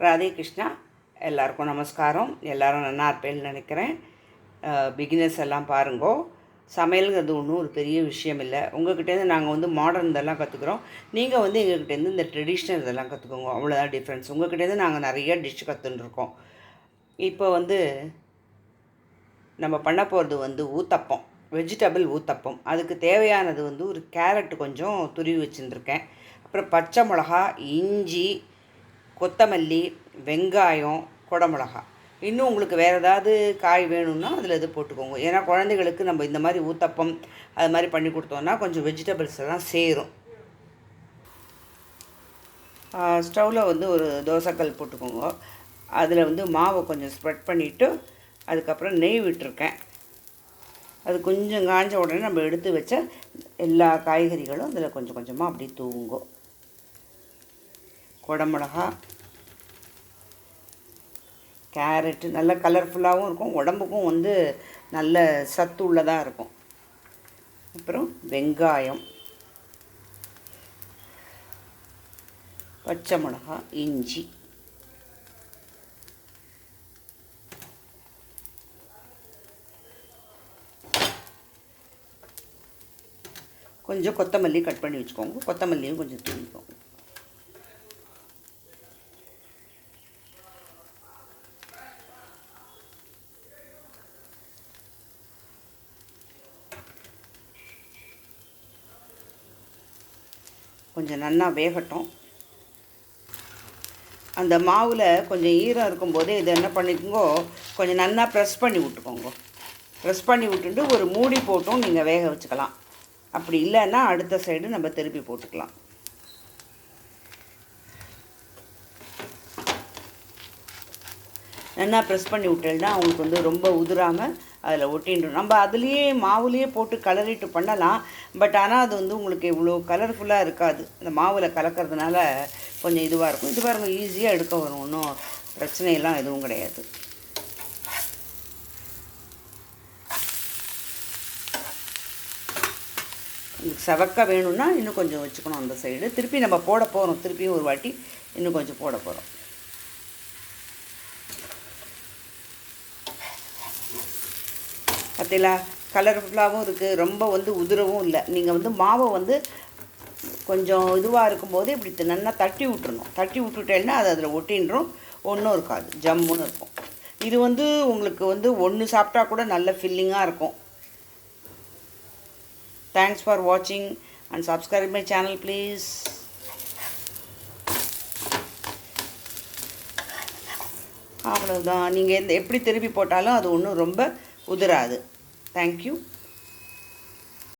ராதே கிருஷ்ணா. எல்லாருக்கும் நமஸ்காரம். எல்லோரும் நல்லா இருப்பேன்னு நினைக்கிறேன். பிகினர்ஸ் எல்லாம் பாருங்கோ. சமையலுங்கிறது ஒன்றும் ஒரு பெரிய விஷயம் இல்லை. உங்கள்கிட்டேருந்து நாங்கள் மாடர்ன் இதெல்லாம் கற்றுக்குறோம். நீங்கள் எங்கள்கிட்டேருந்து இந்த ட்ரெடிஷ்னல் இதெல்லாம் கற்றுக்கோங்க. அவ்வளோதான் டிஃப்ரென்ஸ். உங்கள்கிட்டேருந்து நாங்கள் நிறைய டிஷ் கற்றுட்டுருக்கோம். இப்போ நம்ம பண்ண போகிறது ஊத்தப்பம், வெஜிடபிள் ஊத்தப்பம். அதுக்கு தேவையானது ஒரு கேரட் கொஞ்சம் துருவி வச்சுருக்கேன். அப்புறம் பச்சை மிளகா, இஞ்சி, கொத்தமல்லி, வெங்காயம், குடமிளகா. இன்னும் உங்களுக்கு வேறு ஏதாவது காய் வேணும்னா அதில் இது போட்டுக்கோங்க. ஏன்னா குழந்தைகளுக்கு நம்ம இந்த மாதிரி ஊத்தப்பம் அது மாதிரி பண்ணி கொடுத்தோன்னா கொஞ்சம் வெஜிடபிள்ஸ் எல்லாம் சேரும். ஸ்டவ்வில் ஒரு தோசைக்கல் போட்டுக்கோங்க. அதில் மாவை கொஞ்சம் ஸ்ப்ரெட் பண்ணிவிட்டு அதுக்கப்புறம் நெய் விட்டுருக்கேன். அது கொஞ்சம் காஞ்ச உடனே நம்ம எடுத்து வச்ச எல்லா காய்கறிகளும் அதில் கொஞ்சம் கொஞ்சமாக அப்படி தூங்குங்க. குடமிளகா, கேரட்டு நல்ல கலர்ஃபுல்லாகவும் இருக்கும், உடம்புக்கும் நல்ல சத்து உள்ளதாக இருக்கும். அப்புறம் வெங்காயம், பச்சை மிளகா, இஞ்சி, கொஞ்சம் கொத்தமல்லி கட் பண்ணி வச்சுக்கோங்க. கொத்தமல்லியும் கொஞ்சம் தூவிக்கோங்க. கொஞ்சம் நல்லா வேகட்டும். அந்த மாவில் கொஞ்சம் ஈரம் இருக்கும்போதே இதை என்ன பண்ணிக்கோங்க, கொஞ்சம் நல்லா ப்ரெஸ் பண்ணி விட்டுக்கோங்க. ப்ரெஸ் பண்ணி விட்டுட்டு ஒரு மூடி போட்டும் நீங்கள் வேக வச்சுக்கலாம். அப்படி இல்லைன்னா அடுத்த சைடு நம்ம திருப்பி போட்டுக்கலாம். நல்லா ப்ரெஸ் பண்ணி விட்டேன்னா அவங்களுக்கு ரொம்ப உதிராமல் அதில் ஒட்டின்றோம். நம்ம அதுலேயே மாவுலேயே போட்டு கலரிட்டு பண்ணலாம். பட் ஆனால் அது உங்களுக்கு இவ்வளோ கலர்ஃபுல்லாக இருக்காது. இந்த மாவில் கலக்கிறதுனால கொஞ்சம் இதுவாக இருக்கும். இது பாருங்க, ஈஸியாக எடுக்க வரும். ஒன்றும் பிரச்சனையெல்லாம் எதுவும் கிடையாது. செவக்க வேணும்னா இன்னும் கொஞ்சம் வச்சுக்கணும் அந்த சைடு. திருப்பி நம்ம போட போகிறோம். திருப்பியும் ஒரு வாட்டி இன்னும் கொஞ்சம் போட போகிறோம். பார்த்தீங்களா, கலர்ஃபுல்லாகவும் இருக்குது, ரொம்ப உதிரவும் இல்லை. நீங்கள் மாவை கொஞ்சம் இதுவாக இருக்கும்போது இப்படி நல்லா தட்டி விட்டுறணும். தட்டி விட்டுட்டேன்னா அது அதில் ஒட்டின்றோம், ஒன்றும் இருக்காது, ஜம்முன்னு இருக்கும். இது உங்களுக்கு ஒன்று சாப்பிட்டா கூட நல்ல ஃபில்லிங்காக இருக்கும். தேங்க்ஸ் ஃபார் வாட்சிங் and subscribe my channel please. அவ்வளோதான். நீங்கள் எப்படி திருப்பி போட்டாலும் அது ஒன்றும் ரொம்ப உதிராது. Thank you.